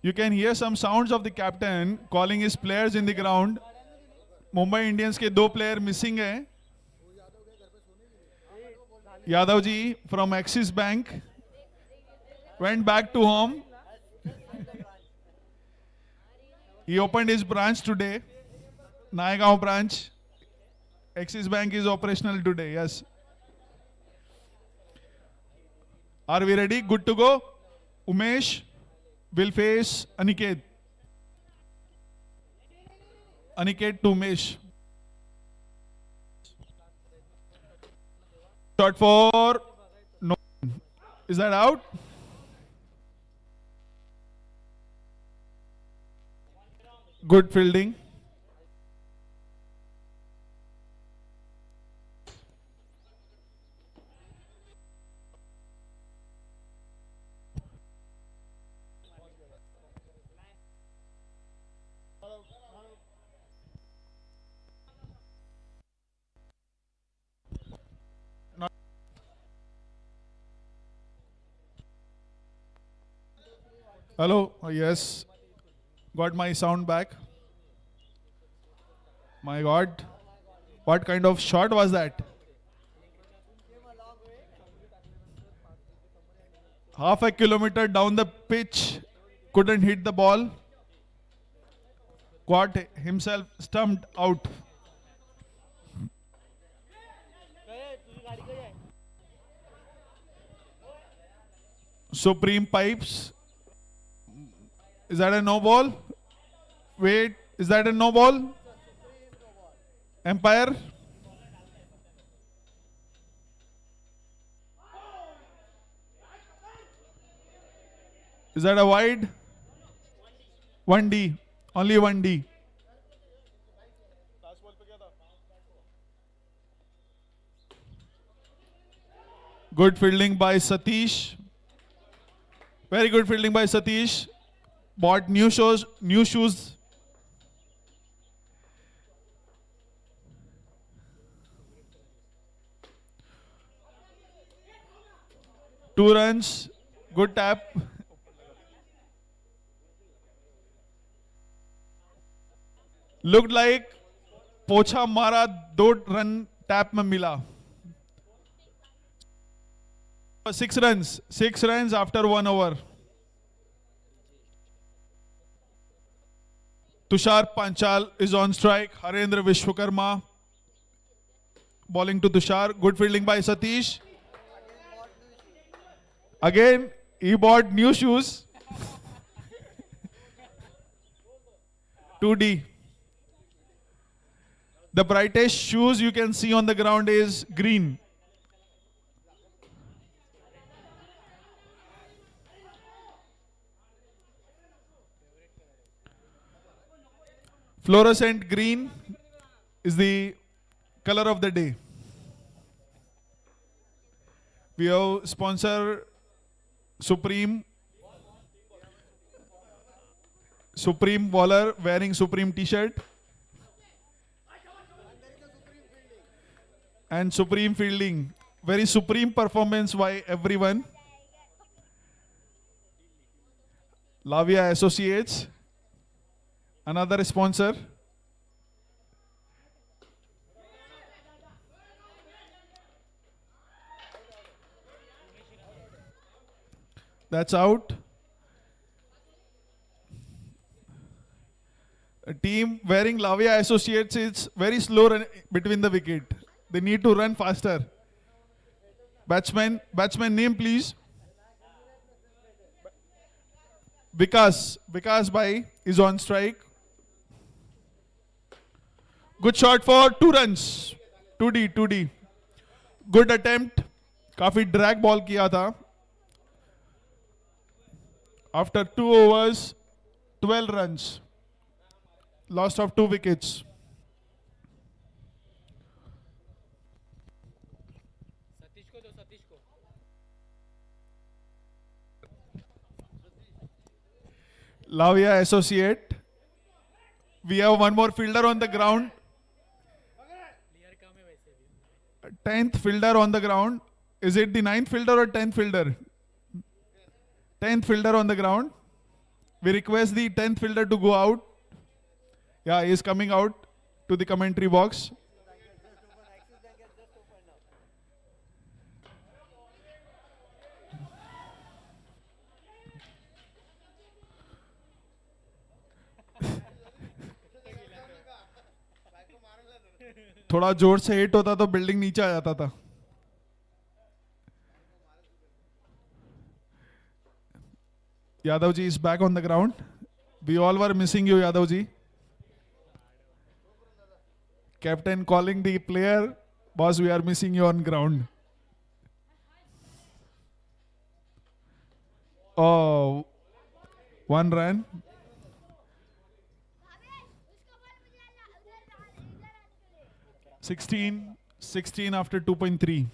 You can hear some sounds of the captain calling his players in the ground. Mumbai Indians के दो player missing हैं. Yadav ji from Axis Bank went back to home. He opened his branch today, Naigaon branch. Axis Bank is operational today, yes. Are we ready? Good to go? Umesh will face Aniket. Aniket to Umesh. Shot for no. Is that out? Good fielding. Hello, yes, got my sound back. My God, what kind of shot was that? Half a kilometer down the pitch, couldn't hit the ball. Got himself stumped out. Supreme Pipes. Is that a no ball? Wait, is that a no ball? Empire? Is that a wide? 1D. Only 1D. Good fielding by Satish. Very good fielding by Satish. Bought new shoes. Two runs. Good tap. Looked like पोछा मारा 2 run tap में मिला. 6 runs. 6 runs after 1 over. Tushar Panchal is on strike. Harendra Vishwakarma bowling to Tushar. Good fielding by Satish. Again, he bought new shoes. 2D. The brightest shoes you can see on the ground is green. Fluorescent green is the color of the day. We have sponsor Supreme bowler wearing Supreme t-shirt and Supreme fielding. Very supreme performance by everyone. Lavia Associates, another sponsor. That's out. A team wearing Lavia Associates is very slow between the wicket. They need to run faster. Batsman name please. Vikas Bhai is on strike. Good shot for 2 runs. 2D. Good attempt. काफी drag ball किया था. After 2 overs, 12 runs. Lost of 2 wickets. Lavia Associate. We have one more fielder on the ground. 10th fielder on the ground. Is it the 9th fielder or 10th fielder? 10th fielder on the ground. We request the 10th fielder to go out. Yeah, he is coming out to the commentary box. थोड़ा जोर से hit होता तो building नीचे आ जाता था. Yadav ji is back on the ground. We all were missing you, Yadav ji. Captain calling the player, boss, we are missing you on ground. Oh, one run. 16 after 2.3.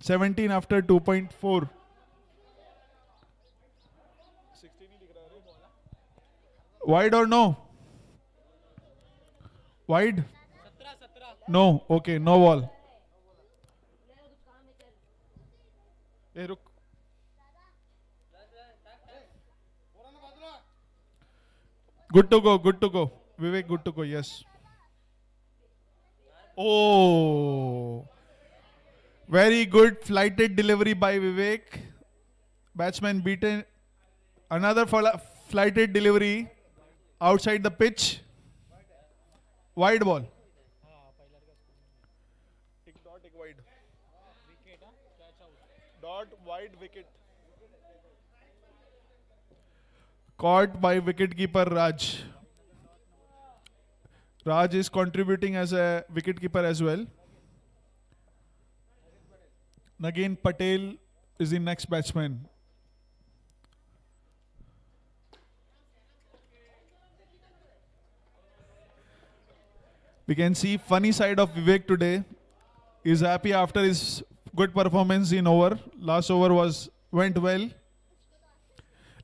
17 after 2.4. Wide or no? Wide? No. Okay, no ball. Hey, ruk. Good to go, good to go. Vivek, good to go, yes. Oh, very good flighted delivery by Vivek. Batsman beaten. Another flighted delivery outside the pitch. Wide ball. Dot wide. Dot wide wicket. Caught by wicketkeeper Raj. Raj is contributing as a wicketkeeper as well. Nagin Patel is the next batsman. We can see funny side of Vivek today. He's happy after his good performance in over. Last over went well.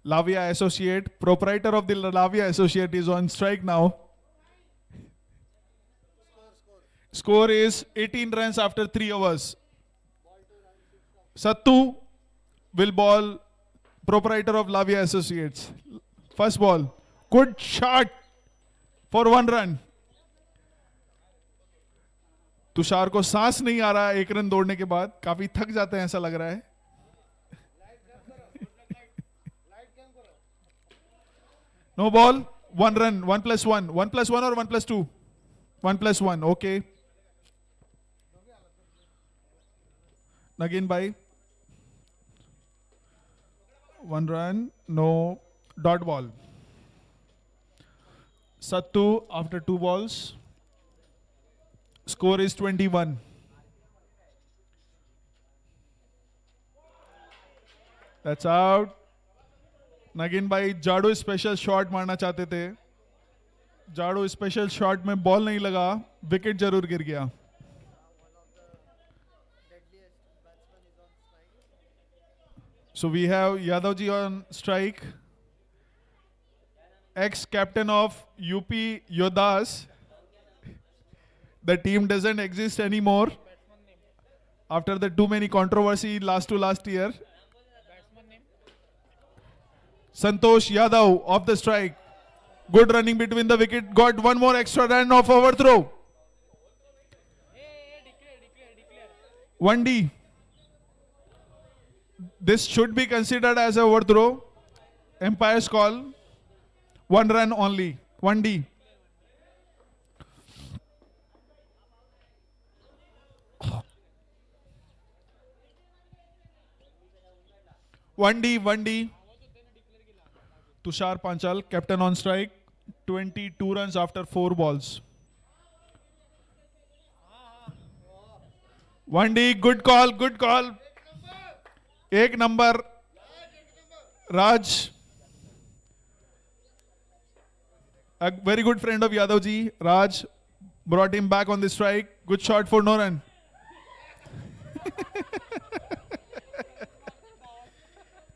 Lavia Associate, proprietor of the Lavia Associate, is on strike now. Score is 18 runs after 3 overs. Sattu will ball, proprietor of Lavia Associates. First ball. Good shot for 1 run. Tushar को सांस नहीं आ रहा है 1 run दौड़ने के बाद. काफी थक जाते हैं ऐसा लग रहा है. No ball. 1 run. 1+1. 1+1 or 1+2? 1+1. Okay. Nagin bhai. 1 run. No. Dot ball. Sattu after 2 balls. Score is 21. That's out. नगीन भाई जाडू स्पेशल शॉट मारना चाहते थे. जाडू स्पेशल शॉट में बॉल नहीं लगा, विकेट जरूर गिर गया. So we have Yadav ji on strike. Ex-captain of UP Yodhas. The team doesn't exist anymore after the too many controversy last year. Santosh Yadav off the strike. Good running between the wicket. Got one more extra run off overthrow. 1D. This should be considered as a overthrow. Umpire's call. 1 run only. 1D. One D. Tushar Panchal, captain on strike. 22 runs after 4 balls. 1D, good call. 1 number. Raj. A very good friend of Yadav ji. Raj brought him back on the strike. Good shot for no run.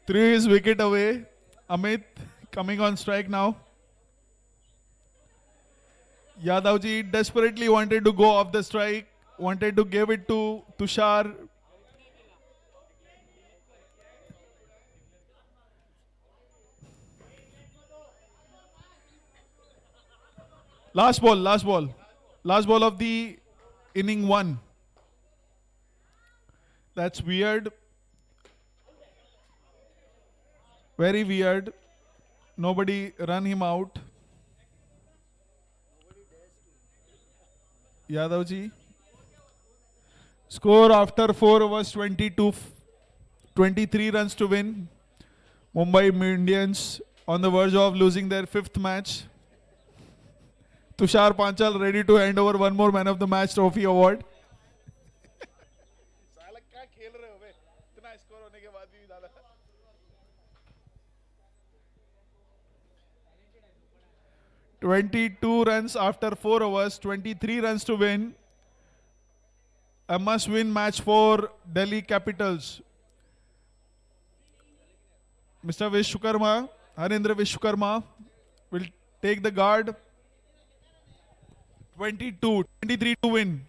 Threw his wicket away. Amit coming on strike now. Yadav ji desperately wanted to go off the strike. Wanted to give it to Tushar. Last ball, last ball. Last ball of the inning one. That's weird. Very weird. Nobody run him out. Yadav ji. Score after 4 overs 23 runs to win. Mumbai Indians on the verge of losing their 5th match. Tushar Panchal ready to hand over one more man of the match trophy award. 22 runs after 4 overs, 23 runs to win. A must-win match for Delhi Capitals. Mr. Vishwakarma, Harendra Vishwakarma will take the guard. 23 to win.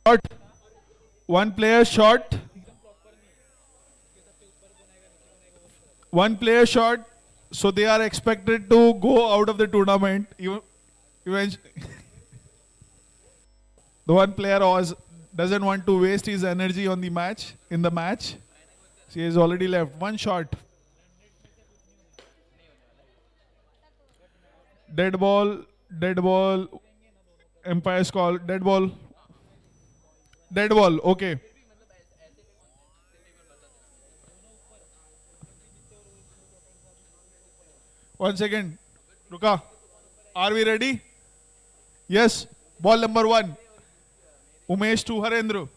Shot. One player shot. One player shot. So they are expected to go out of the tournament. Eventually, the one player doesn't want to waste his energy on the match. In the match, he has already left. One shot. Dead ball. Dead ball. Umpire's call. Dead ball. Dead ball. Okay. One second. Ruka. Are we ready? Yes. Ball number 1. Umesh to Harendra.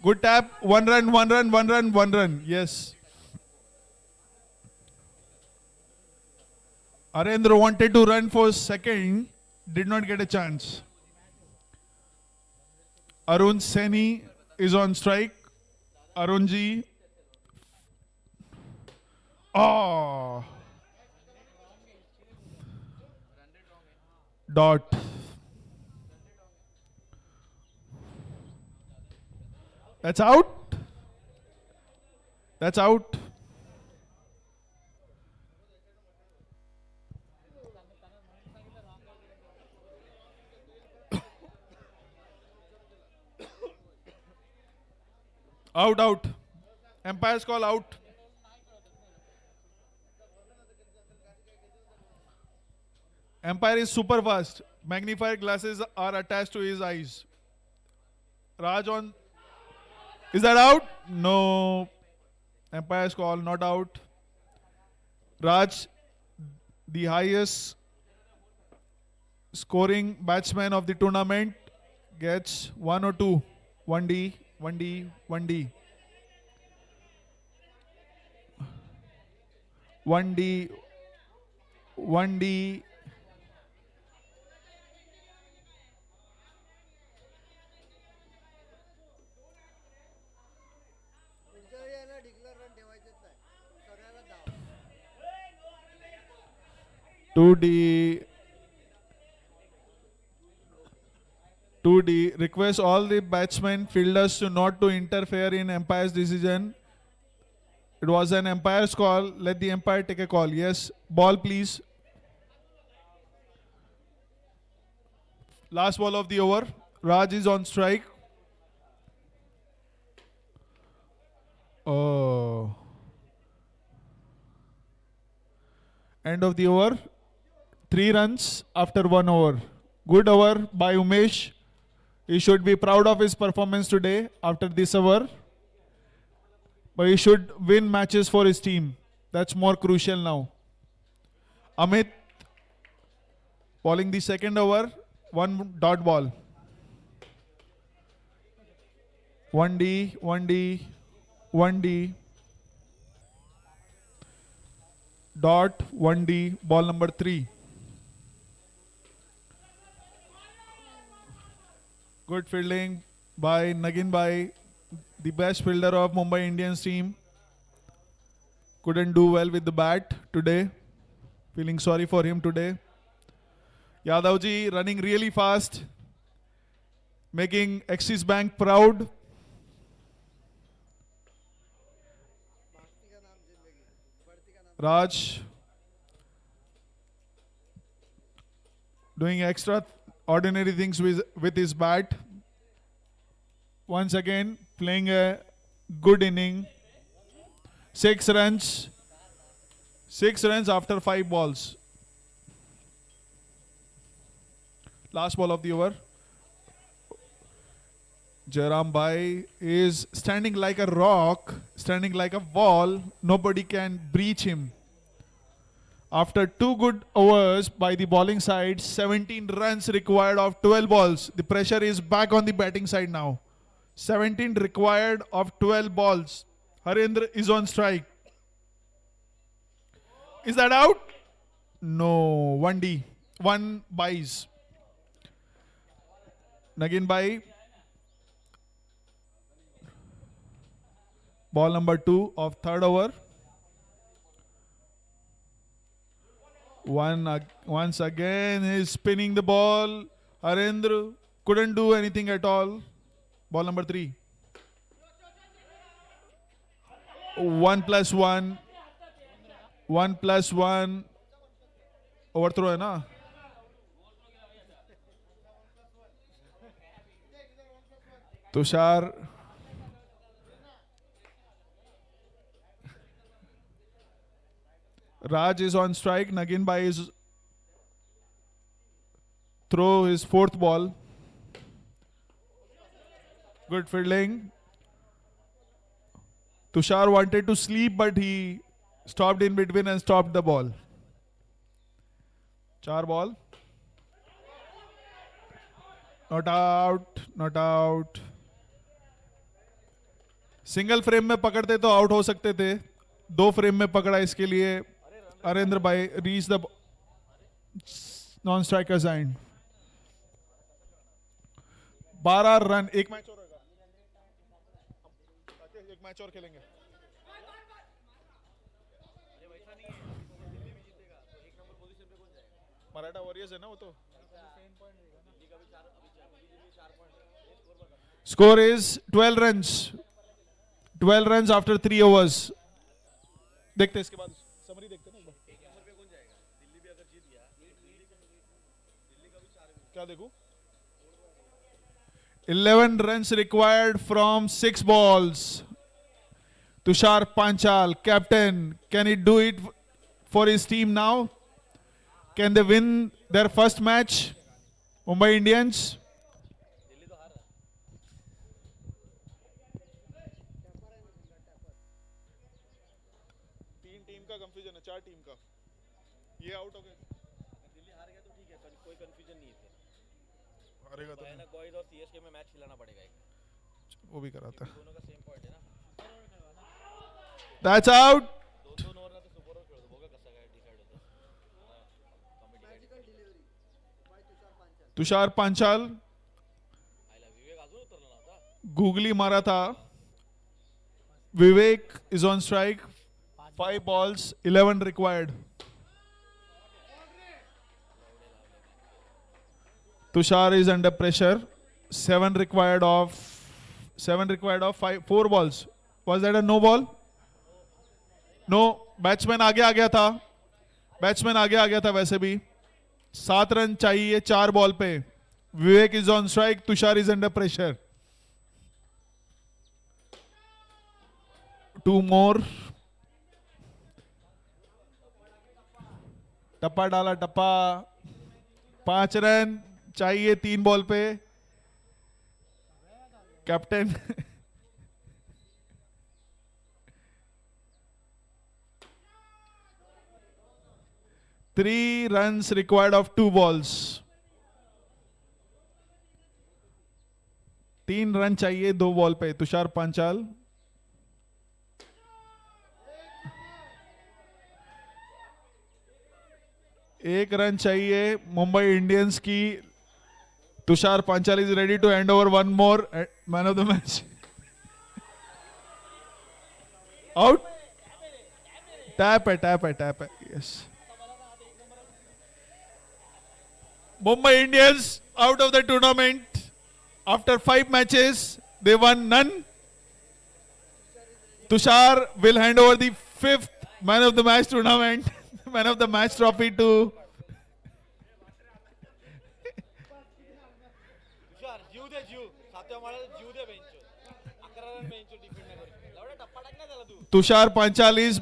Good tap. One run. Yes. Harendra wanted to run for second. Did not get a chance. Arun Seni is on strike. Arunji. Oh. Dot. That's out. That's out. Out. Umpire's call out. Umpire is super fast. Magnifier glasses are attached to his eyes. Raj on. Is that out? No. Umpire's call not out. Raj, the highest scoring batsman of the tournament, gets 1 or 2. 1D. 1D. 1D. 1D. 1D. To the 2D, request all the batsmen, fielders to not to interfere in umpire's decision. It was an umpire's call. Let the umpire take a call. Yes. Ball, please. Last ball of the over. Raj is on strike. Oh. End of the over. 3 runs after 1 over. Good over by Umesh. He should be proud of his performance today after this over. But he should win matches for his team. That's more crucial now. Amit bowling the second over. 1 dot ball. 1D, 1D, 1D. Dot, 1D, ball number 3. Good fielding by Nagin Bhai, the best fielder of Mumbai Indians team. Couldn't do well with the bat today. Feeling sorry for him today. Yadavji running really fast, making Axis Bank proud. Raj doing extraordinary things with his bat. Once again, playing a good inning. 6 runs. 6 runs after 5 balls. Last ball of the over. Jairam Bhai is standing like a rock, standing like a wall. Nobody can breach him. After 2 good overs by the bowling side, 17 runs required of 12 balls. The pressure is back on the batting side now. 17 required of 12 balls. Harendra is on strike. Is that out? No. 1D. 1 buys. Nagin Bhai. Ball number 2 of third over. Once again, he's spinning the ball. Harendra couldn't do anything at all. Ball number 3. 1+1. 1+1. Overthrow है ना? Tushar. Raj is on strike. Nagin Bhai is throw his 4th ball. Good fielding. Tushar wanted to sleep, but he stopped in between and stopped the ball. 4 ball. Not out. Not out. Single frame में पकड़ते तो out हो सकते थे. 2 frame में पकड़ा, इसके लिए हरेंद्र भाई reach the non striker side. 12 run. एक मैच और होगा. एक मैच और खेलेंगे. मराठा वॉरियर्स है ना वो तो. Score is 12 runs. 12 runs after 3 overs. देखते इसके बाद समरी देखते ना. क्या देखूं? 11 runs required from 6 balls. Tushar Panchal, captain, can he do it for his team now? Can they win their first match? Mumbai Indians. Confusion है 4 team का. ये आउट हो गए. दिल्ली हार गया तो ठीक है, कोई कंफ्यूजन नहीं है. हारेगा तो ना. बॉयज और सीएसके में मैच खिलाना पड़ेगा एक. वो भी कराता है. दोनों का सेम पॉइंट है ना. That's out. दोन ओवर ना तो सुपर ओवर खेळ दो. बघा कसं काय डिसाइड होतं. Magical delivery by Tushar Panchal. आयला विवेक अजून उतरला नव्हता. गुगली मारा था. Vivek is on strike. 5 balls, 11 required. Tushar is under pressure. 7 required of 4 balls. Was that a no ball? No. Batsman आगे आ गया था. बैट्समैन आगे आ गया था वैसे भी. 7 रन चाहिए 4 बॉल पे. Vivek is on strike. Tushar is under pressure. 2 more. टप्पा डाला. टप्पा. 5 रन चाहिए 3 बॉल पे. Captain. Three runs required of 2 balls. 3 run चाहिए 2 बॉल पे. तुषार पांचाल. एक रन चाहिए मुंबई इंडियंस की. Tushar Panchal is ready to hand over 1 more. Man of the match. Out. Tap है. Yes. Mumbai Indians out of the tournament after 5 matches. They won none. Tushar will hand over the 5th Man of the match tournament. Man of the match trophy to हुशार जीव दे जीव सातव्या माळ्याला जीव दे bench 11 run bench defend नाही करू एवढा टप्पा टाक ना त्याला तू Tushar Panchalis.